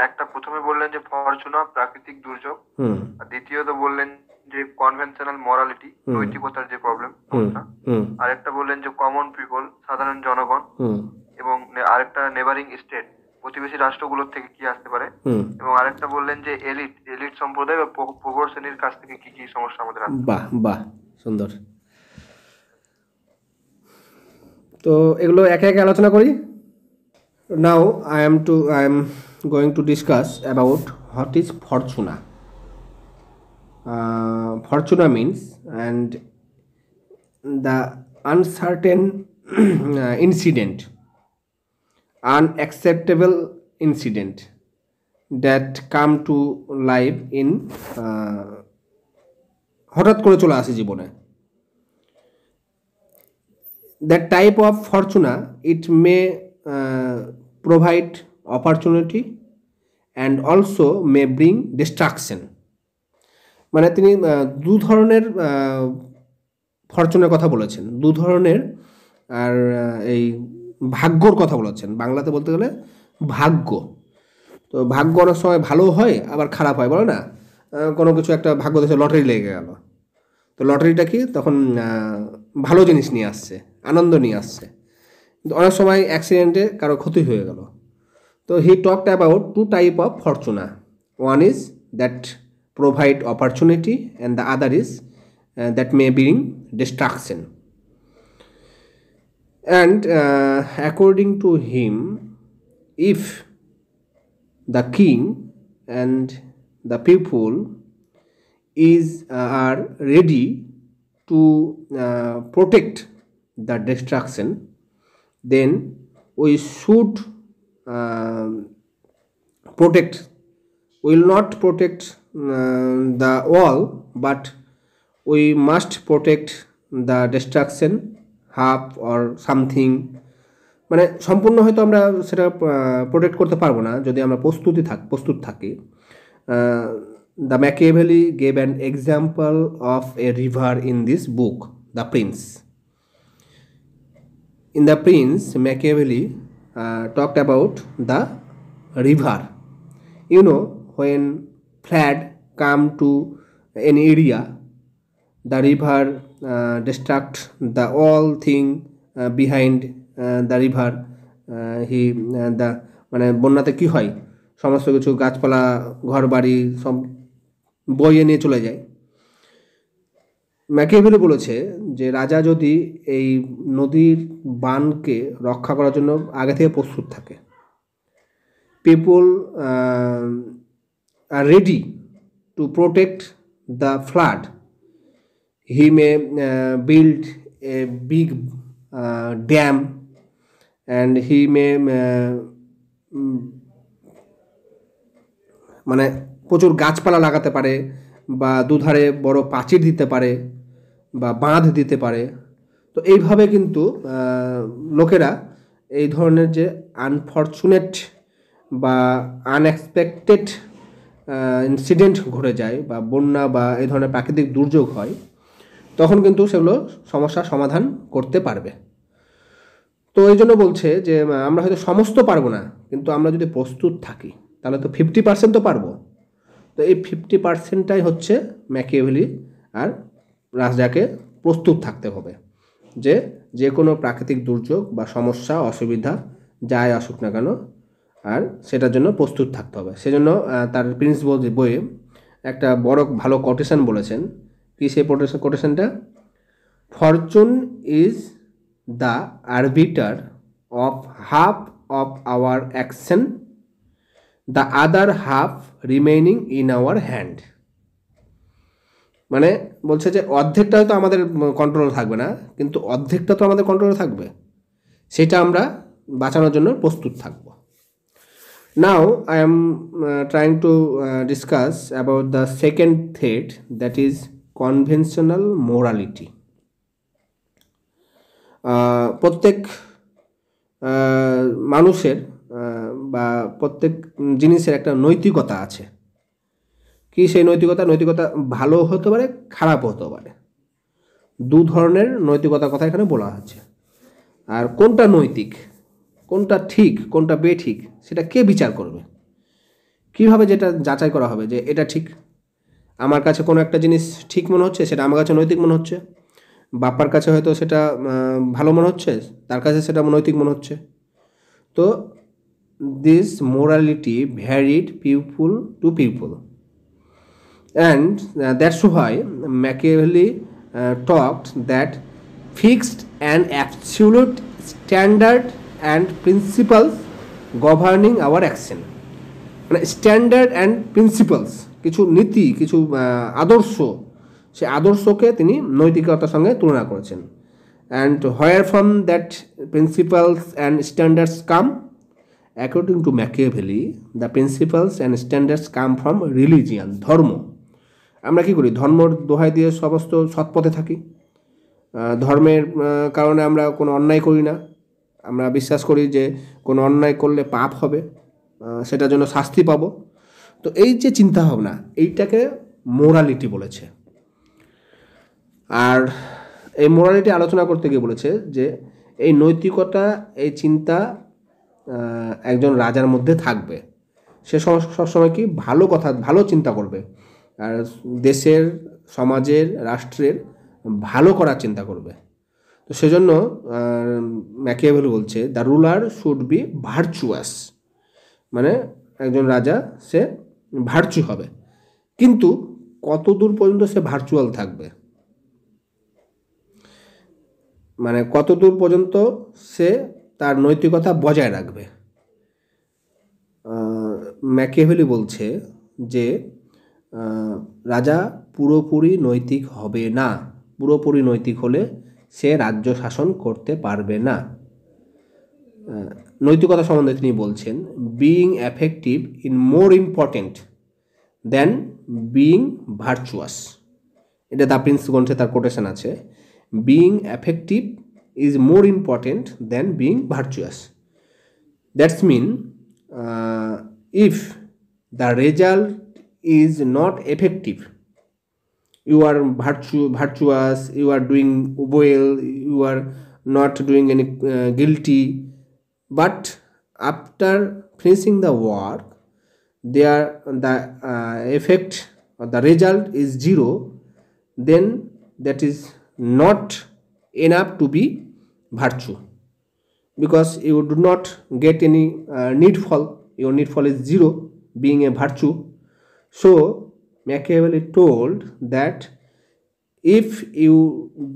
একটা প্রথমে বললেন যে ফরচুনা, প্রাকৃতিক দুর্যোগ। হুম আর দ্বিতীয়ত বললেন যে কনভেনশনাল মরালিটি, হুম নৈতিকতার যে প্রবলেম, হুম সমস্যা। হুম আর একটা বললেন যে কমন পিপল, সাধারণ জনগণ। হুম এবং আরেকটা নেবারিং স্টেট, প্রতিবেশী রাষ্ট্রগুলোর থেকে কি আসতে পারে। হুম এবং আরেকটা বললেন যে এলিট, এলিট সম্প্রদায় বা প্রবর শ্রেণীর কাছ থেকে কি কি সমস্যা আমাদের আসতে পারে। বাহ বাহ, সুন্দর। তো এগুলো একে একে আলোচনা করি। নাও I am going to discuss about what is fortuna. Fortuna means and the uncertain incident, unacceptable incident that come to life in হঠাৎ করে চলে আসে জীবনে। That type of fortuna, it may provide opportunity and also may bring destruction. মানে তিনি দু ধরনের ফরচুনের কথা বলেছেন, দু ধরনের। আর এই ভাগ্যর কথা বলেছেন, বাংলাতে বলতে গেলে ভাগ্য। তো ভাগ্য অনেক সময় ভালো হয় আবার খারাপ হয়, বলো না? কোনো কিছু একটা ভাগ্য দেশে লটারি লেগে গেল, তো লটারিটা কি তখন ভালো জিনিস নিয়ে আসছে, আনন্দ নিয়ে আসছে, কিন্তু অনেক সময় অ্যাক্সিডেন্টে কারো ক্ষতি হয়ে গেল। তো he talked about two type of fortuna. One is that provide opportunity and the other is that may bring destruction. And according to him, if the king and the people are ready to protect the destruction, then we should protect. We will not protect the wall, but we must protect the destruction half or something. মানে সম্পূর্ণ হয়তো আমরা সেটা protect করতে পারবো না যদি আমরা প্রস্তুত থাকি। The Machiavelli gave an example of A river in this book, the Prince. In the Prince, Machiavelli talked about the river. You know, when flood come to an area, the river destruct the all thing behind the river. The মানে বন্যাতে কি হয়, সমস্ত কিছু গাছপালা ঘর বাড়ি সব বয়ে নিয়ে চলে যায়। ম্যাকিয়াভেলি বলেছে যে রাজা যদি এই নদীর বানকে রক্ষা করার জন্য আগে থেকে প্রস্তুত থাকে, people are ready to protect the flood, he may build a big dam, and he may মানে প্রচুর গাছপালা লাগাতে পারে, বা দুধারে বড় প্রাচীর দিতে পারে, বা বাঁধ দিতে পারে। তো এইভাবে কিন্তু লোকেরা এই ধরনের যে আনফরচুনেট বা আনএক্সপেক্টেড ইনসিডেন্ট ঘটে যায়, বা বন্যা বা এই ধরনের প্রাকৃতিক দুর্যোগ হয়, তখন কিন্তু সেগুলো সমস্যার সমাধান করতে পারবে। তো এই জন্য বলছে যে আমরা হয়তো সমস্ত পারবো না, কিন্তু আমরা যদি প্রস্তুত থাকি তাহলে তো 50% তো পারবো। তো এই 50%টাই হচ্ছে ম্যাকিয়াভেলি আর রাজাকে প্রস্তুত থাকতে হবে, যে কোনো প্রাকৃতিক দুর্যোগ বা সমস্যা অসুবিধা যাই আসুক না কেন, আর সেটার জন্য প্রস্তুত থাকতে হবে। সেজন্য তার প্রিন্স বইয়ে একটা বড় ভালো কোটেশন বলেছেন। কি সেই কোটেশনটা? Fortune is the arbiter of half of our action, the other half remaining in our hand. মানে বলছে যে অর্ধেকটা হয়তো আমাদের কন্ট্রোলে থাকবে না, কিন্তু অর্ধেকটা তো আমাদের কন্ট্রোলে থাকবে, সেটা আমরা বাঁচানোর জন্য প্রস্তুত থাকব। Now I am trying to discuss about the second threat, that is conventional morality. প্রত্যেক মানুষের বা প্রত্যেক জিনিসের একটা নৈতিকতা আছে। কি সেই নৈতিকতা? নৈতিকতা ভালো হতে পারে, খারাপ হতে পারে। দু ধরনের নৈতিকতার কথা এখানে বলা হচ্ছে। আর কোনটা নৈতিক, কোনটা ঠিক, কোনটা বেঠিক, সেটা কে বিচার করবে? কিভাবে যেটা যাচাই করা হবে যে এটা ঠিক? আমার কাছে কোনো একটা জিনিস ঠিক মনে হচ্ছে, সেটা আমার কাছে নৈতিক মনে হচ্ছে। বাপ্পার কাছে হয়তো সেটা ভালো মনে হচ্ছে, তার কাছে সেটা নৈতিক মনে হচ্ছে। তো this morality varied people to people, and that's why Machiavelli talked that fixed and absolute standard and principles governing our action. মানে স্ট্যান্ডার্ড অ্যান্ড প্রিন্সিপালস, কিছু নীতি, কিছু আদর্শ, সে আদর্শকে তিনি নৈতিকতার সঙ্গে তুলনা করেছেন। And where from that principles and standards come, according to Machiavelli, the principles and standards come from religion, ধর্ম। আমরা কী করি? ধর্মর দোহাই দিয়ে সমস্ত সৎপথে থাকি। ধর্মের কারণে আমরা কোনো অন্যায় করি না। আমরা বিশ্বাস করি যে কোনো অন্যায় করলে পাপ হবে, সেটার জন্য শাস্তি পাবো। তো এই যে চিন্তাভাবনা, এইটাকে মোরালিটি বলেছে। আর এই মোরালিটি আলোচনা করতে গিয়ে বলেছে যে এই নৈতিকতা, এই চিন্তা একজন রাজার মধ্যে থাকবে। সে সবসময় কি ভালো কথা, ভালো চিন্তা করবে, আর দেশের, সমাজের, রাষ্ট্রের ভালো করার চিন্তা করবে। তো সেজন্য ম্যাকিয়াভেলি বলছে the ruler should be virtuous, মানে একজন রাজা সে ভার্চু হবে। কিন্তু কত দূর পর্যন্ত সে ভার্চুয়াল থাকবে, মানে কত দূর পর্যন্ত সে তার নৈতিকতা বজায় রাখবে? ম্যাকিয়াভেলি বলছে যে রাজা পুরোপুরি নৈতিক হবে না। পুরোপুরি নৈতিক হলে সে রাজ্য শাসন করতে পারবে না। নৈতিকতা সম্বন্ধে তিনি বলছেন, being effective in more important than being virtuous. এটা দ্য প্রিন্স গ্রন্থে তার কোটেশন আছে। Being effective is more important than being virtuous. That's mean if the result is not effective, you are virtuous, you are doing well, you are not doing any guilty, but after finishing the work there the effect or the result is zero, then that is not enough to be virtue, because you do not get any needful, your needful is zero, being a virtue. So Machiavelli told that if you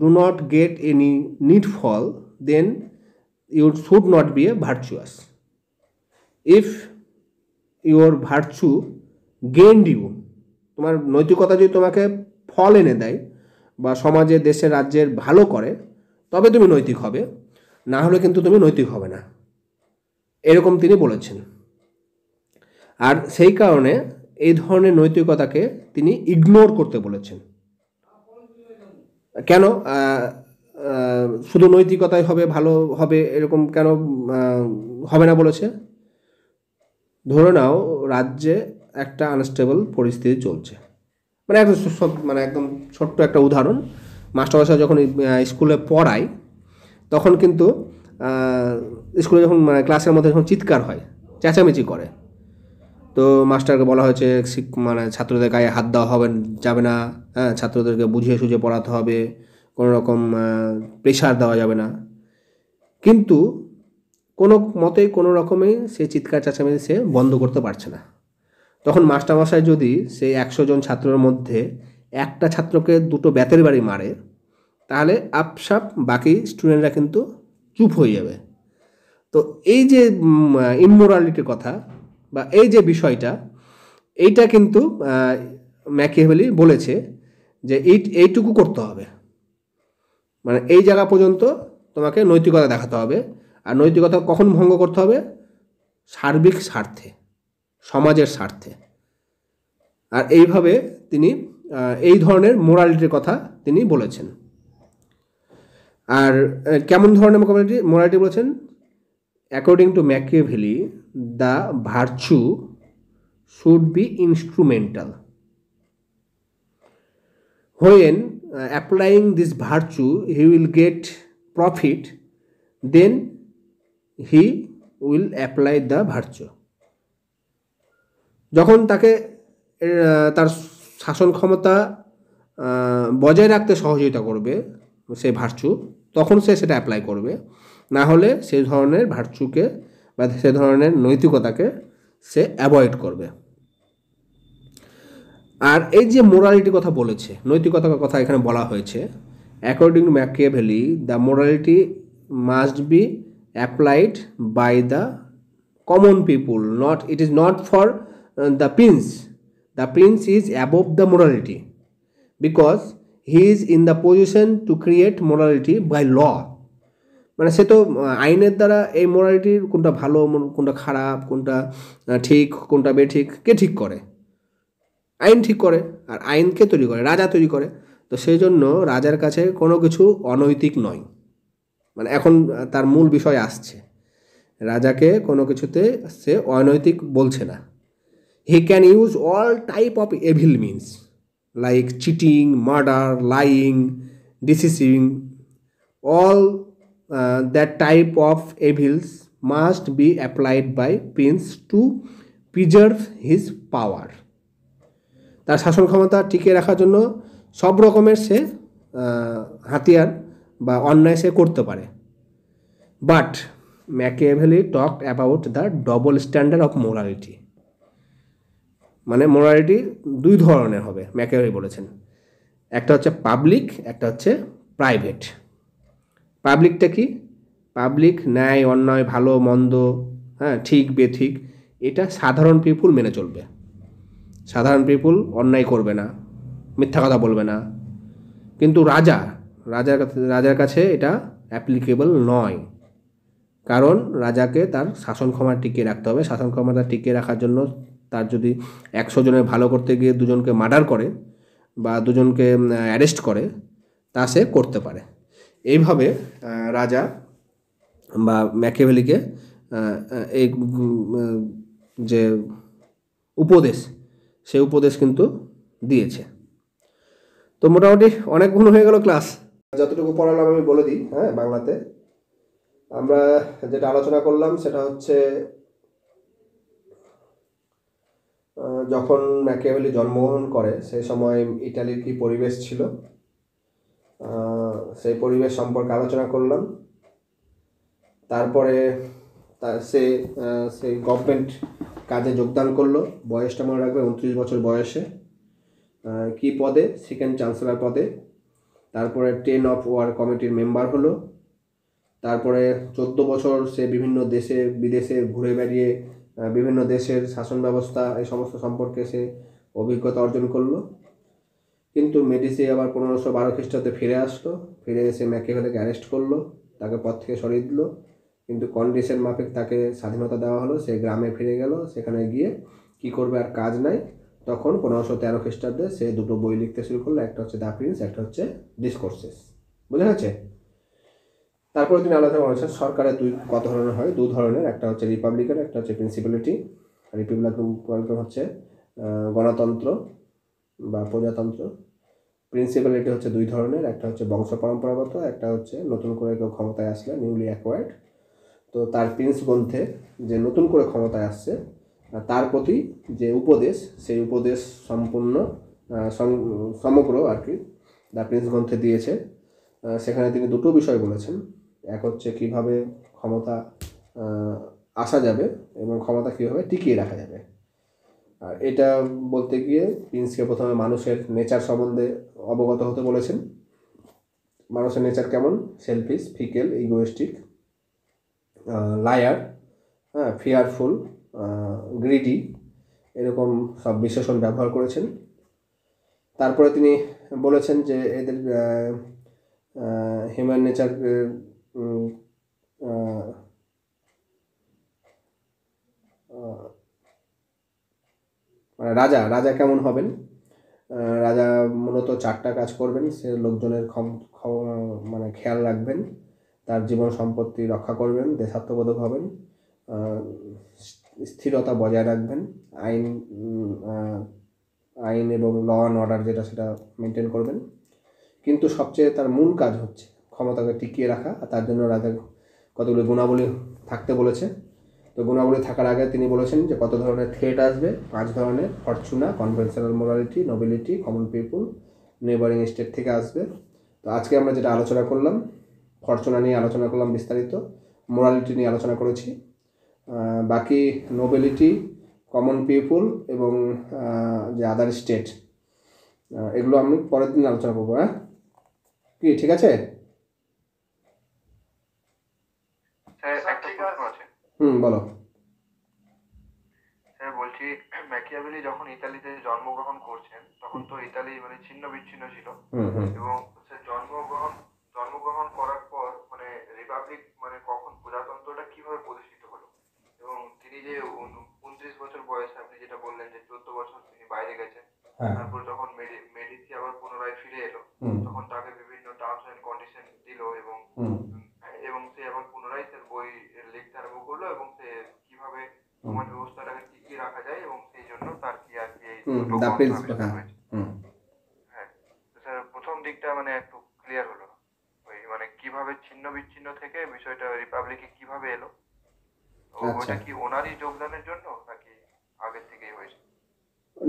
do not get any needful, then you should not be a virtuous. If your virtue gained you, তোমার নৈতিকতা যদি তোমাকে ফল এনে দেয় বা সমাজে, দেশে, রাজ্যের ভালো করে, তবে তুমি নৈতিক হবে, না হলে কিন্তু তুমি নৈতিক হবে না, এরকম তিনি বলেছেন। আর সেই কারণে এই ধরনের নৈতিকতাকে তিনি ইগনোর করতে বলেছেন। কেন? শুধু নৈতিকতাই হবে, ভালো হবে, এরকম কেন হবে না বলেছে? ধরে নাও রাজ্যে একটা আনস্টেবল পরিস্থিতি চলছে, মানে একদম একদম ছোট্ট একটা উদাহরণ। মাস্টারমশাই যখন স্কুলে পড়ায়, তখন কিন্তু স্কুলে যখন ক্লাসের মধ্যে যখন চিৎকার হয়, চেঁচামেচি করে, তো মাস্টারকে বলা হয়েছে ছাত্রদের গায়ে হাত দেওয়া যাবে না, হ্যাঁ, ছাত্রদেরকে বুঝিয়ে সুঝিয়ে পড়াতে হবে, কোনো রকম প্রেশার দেওয়া যাবে না। কিন্তু কোনো মতেই, কোনো রকমেই সে চিৎকার চেঁচামেচি সে বন্ধ করতে পারছে না। তখন মাস্টারমশাই যদি সেই 100 জন ছাত্রের মধ্যে একটা ছাত্রকে দুটো বেতের বাড়ি মারে, তাহলে আপসাপ বাকি স্টুডেন্টরা কিন্তু চুপ হয়ে যাবে। তো এই যে ইমোরালিটির কথা বা এই যে বিষয়টা, এইটা কিন্তু ম্যাকিয়াভেলি বলেছে যে এইটুকু করতে হবে, মানে এই জায়গা পর্যন্ত তোমাকে নৈতিকতা দেখাতে হবে। আর নৈতিকতা কখন ভঙ্গ করতে হবে? সার্বিক স্বার্থে, সমাজের স্বার্থে। আর এইভাবে তিনি এই ধরনের মোরালিটির কথা তিনি বলেছেন। আর কেমন ধরনের মোরালিটি বলেছেন? According to Machiavelli, the virtue should be instrumental. When applying this virtue, he will get profit, then he will apply the virtue. যখন তাকে তার শাসন ক্ষমতা বজায় রাখতে সহযোগিতা করবে সেই ভার্চু, তখন সে সেটা অ্যাপ্লাই করবে। না হলে সেই ধরনের ভার্চুকে বা সে ধরনের নৈতিকতাকে সে অ্যাভয়েড করবে। আর এই যে মোরালিটির কথা বলেছে, নৈতিকতার কথা এখানে বলা হয়েছে, according to Machiavelli, the morality must be applied by the common people, not it is not for the prince. The prince is above the morality because he is in the position to create morality by law. মানে সে তো আইনের দ্বারা এই মোরালিটির কোনটা ভালো, কোনটা খারাপ, কোনটা ঠিক, কোনটা বেঠিক কে ঠিক করে? আইন ঠিক করে। আর আইনকে তৈরি করে রাজা, তৈরি করে। তো সেই জন্য রাজার কাছে কোনো কিছু অনৈতিক নয়। মানে এখন তার মূল বিষয় আসছে, রাজাকে কোনো কিছুতে সে অনৈতিক বলছে না। He can use all type of evil means like cheating, murder, lying, deceiving, all that type of evils must be applied by prince to preserve his power. তার শাসন ক্ষমতা টিকিয়ে রাখার জন্য সব রকমের সে হাতিয়ার বা অন্যায় সে করতে পারে। But Machiavelli talked about the double standard of morality. মানে মোরালিটি দুই ধরনের হবে ম্যাকিয়াভেলি বলেছেন। একটা হচ্ছে পাবলিক, একটা হচ্ছে প্রাইভেট। পাবলিকটা কি? পাবলিক ন্যায় অন্যায়, ভালো মন্দ, হ্যাঁ, ঠিক বেঠিক, এটা সাধারণ পিপুল মেনে চলবে। সাধারণ পিপুল অন্যায় করবে না, মিথ্যা কথা বলবে না। কিন্তু রাজার কাছে এটা অ্যাপ্লিকেবল নয়, কারণ রাজাকে তার শাসন ক্ষমতা টিকিয়ে রাখতে হবে। শাসন ক্ষমতা টিকিয়ে রাখার জন্য তার যদি 100 জনের ভালো করতে গিয়ে 2 জনকে মার্ডার করে বা 2 জনকে অ্যারেস্ট করে, তা সে করতে পারে। এইভাবে রাজা বা ম্যাকিয়াভেলিকে এই যে উপদেশ, সেই উপদেশ কিন্তু দিয়েছে। তো মোটামুটি অনেকক্ষণ হয়ে গেল ক্লাস। যতটুকু পড়ালাম আমি বলে দিই। হ্যাঁ, বাংলাতে আমরা যেটা আলোচনা করলাম সেটা হচ্ছে যখন ম্যাকিয়াভেলি জন্মগ্রহণ করে সেই সময় ইটালির কি পরিবেশ ছিল, সেই পরিবেশ সম্পর্কে আলোচনা করলাম। তারপরে সে সেই গভর্নমেন্ট কাজে যোগদান করলো। বয়সটা মনে রাখবে, 29 বছর বয়সে। কি পদে? সেকেন্ড চ্যান্সেলর পদে। তারপরে 10 অফ ওয়ার কমিটির মেম্বার হলো। তারপরে 14 বছর সে বিভিন্ন দেশে বিদেশে ঘুরে বেড়িয়ে বিভিন্ন দেশের শাসন ব্যবস্থা এই সমস্ত সম্পর্কে সে অভিজ্ঞতা অর্জন করলো। কিন্তু মেডিসি আবার 1512 খ্রিস্টাব্দে ফিরে আসলো। ফিরে এসে ম্যাকিয়াভেলিকে অ্যারেস্ট করলো, তাকে পদ থেকে সরিয়ে দিল। কিন্তু কন্ডিশন মাফিক তাকে স্বাধীনতা দেওয়া হলো। সে গ্রামে ফিরে গেল। সেখানে গিয়ে কি করবে, আর কাজ নাই। তখন 1513 খ্রিস্টাব্দে সে 2টো বই লিখতে শুরু করলো। একটা হচ্ছে দ্য প্রিন্স, একটা হচ্ছে ডিসকোর্সেস। বোঝা গেছে? তারপরে তিনি আলোচনা করেছেন সরকারের কত ধরনের হয়। 2 ধরনের, একটা হচ্ছে রিপাবলিকান, একটা হচ্ছে প্রিন্সিপালিটি। রিপাবলিকান হচ্ছে গণতন্ত্র বা প্রজাতন্ত্র। প্রিন্সিপালিটি হচ্ছে 2 ধরনের, একটা হচ্ছে বংশ পরম্পরাগত, একটা হচ্ছে নতুন করে কেউ ক্ষমতায় আসলে, নিউলি অ্যাকোয়ার্ড। তো তার প্রিন্স গ্রন্থে যে নতুন করে ক্ষমতায় আসছে তার প্রতি যে উপদেশ, সেই উপদেশ সম্পূর্ণ সমগ্র আর কি দ্য প্রিন্স গ্রন্থে দিয়েছে। সেখানে তিনি 2টো বিষয় বলেছেন। এক হচ্ছে কিভাবে ক্ষমতা আসা যাবে এবং ক্ষমতা কীভাবে টিকিয়ে রাখা যাবে। আর এটা বলতে গিয়ে প্রিন্সকে প্রথমে মানুষের নেচার সম্বন্ধে অবগত হতে বলেছেন। মানুষের নেচার কেমন? সেলফিশ, ফিকেল, ইগোয়েস্টিক, লায়ার, হ্যাঁ, ফিয়ারফুল, গ্রিডি, এরকম সব বিশেষণ ব্যবহার করেছেন। তারপরে তিনি বলেছেন যে এদের হিউম্যান নেচার রাজা কেমন হবেন, রাজা মূলত 4টা কাজ করবেন। সে লোকজনের মানে খেয়াল রাখবেন, তার জীবন সম্পত্তি রক্ষা করবেন, দেশাত্মবোধক হবেন, স্থিরতা বজায় রাখবেন, আইন আইন এবং ল অ্যান্ড অর্ডার যেটা সেটা মেনটেন করবেন। কিন্তু সবচেয়ে তার মূল কাজ হচ্ছে ক্ষমতাকে টিকিয়ে রাখা, আর তার জন্য রাজা কতগুলো গুণাবলী থাকতে বলেছে। তো গুণাবলী থাকার আগে তিনি বলেছেন যে কত ধরনের থ্রেট আসবে, 5 ধরনের: Fortuna, conventional morality, nobility, common people, neighbouring state থেকে আসবে। তো আজকে আমরা যেটা আলোচনা করলাম, ফরচুনা নিয়ে আলোচনা করলাম বিস্তারিত, মোরালিটি নিয়ে আলোচনা করেছি, বাকি নোবেলিটি, কমন পিপুল এবং যে আদার স্টেট, এগুলো আমি পরের দিন আলোচনা করবো। হ্যাঁ, কি ঠিক আছে? স্যার একটা প্রশ্ন আছে। বলো। স্যার বলছি, ম্যাকিয়াভেলি যখন ইতালিতে জন্মগ্রহণ করছেন তখন তো ইতালি মানে ছিন্ন বিচ্ছিন্ন ছিল, এবং স্যার জন্মগ্রহণ করার পর মানে রিপাবলিক মানে কখন প্রজাতন্ত্রটা কিভাবে প্রতিষ্ঠিত হলো, এবং তিনি যে 29 বছর বয়সে আপনি যেটা বললেন যে 14 বছর তিনি বাইরে গেছেন, তারপর যখন মেডিসি আবার পুনরায় ফিরে এলো তখন তাকে বিভিন্ন টার্মস এন্ড কন্ডিশন দিল, এবং সে আবার পুনরায় তার বই লিখতে আরম্ভ করলো, এবং সে কিভাবে সমাজ ব্যবস্থাটাকে টিকিয়ে রাখা যায়, এবং সেই জন্য তার কি আর কি এই দুটো গ্রন্থ আবিষ্কার হয়েছে। হ্যাঁ, তো স্যার প্রথম দিকটা মানে একটু ক্লিয়ার হলো না। ওই মানে কিভাবে ছিন্ন বিচ্ছিন্ন থেকে বিষয়টা রিপাবলিকে কিভাবে এলো, ওটা কি ওনারই যোগদানের জন্য নাকি আগের থেকেই হয়েছে?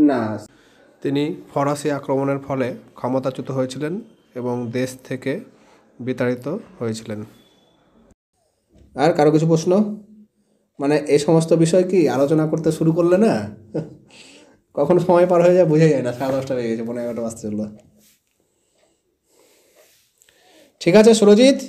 না, তিনি ফরাসি আক্রমণের ফলে ক্ষমতাচ্যুত হয়েছিলেন এবং দেশ থেকে বিতাড়িত হয়েছিলেন। আর কারো কিছু প্রশ্ন? মানে এই সমস্ত বিষয় কি আলোচনা করতে শুরু করলে না কখন সময় পার হয়ে যায় বোঝা যায় না। 10:30 বেজে গেছে, 11:30 বাজতে চললো। ঠিক আছে সুরজিৎ,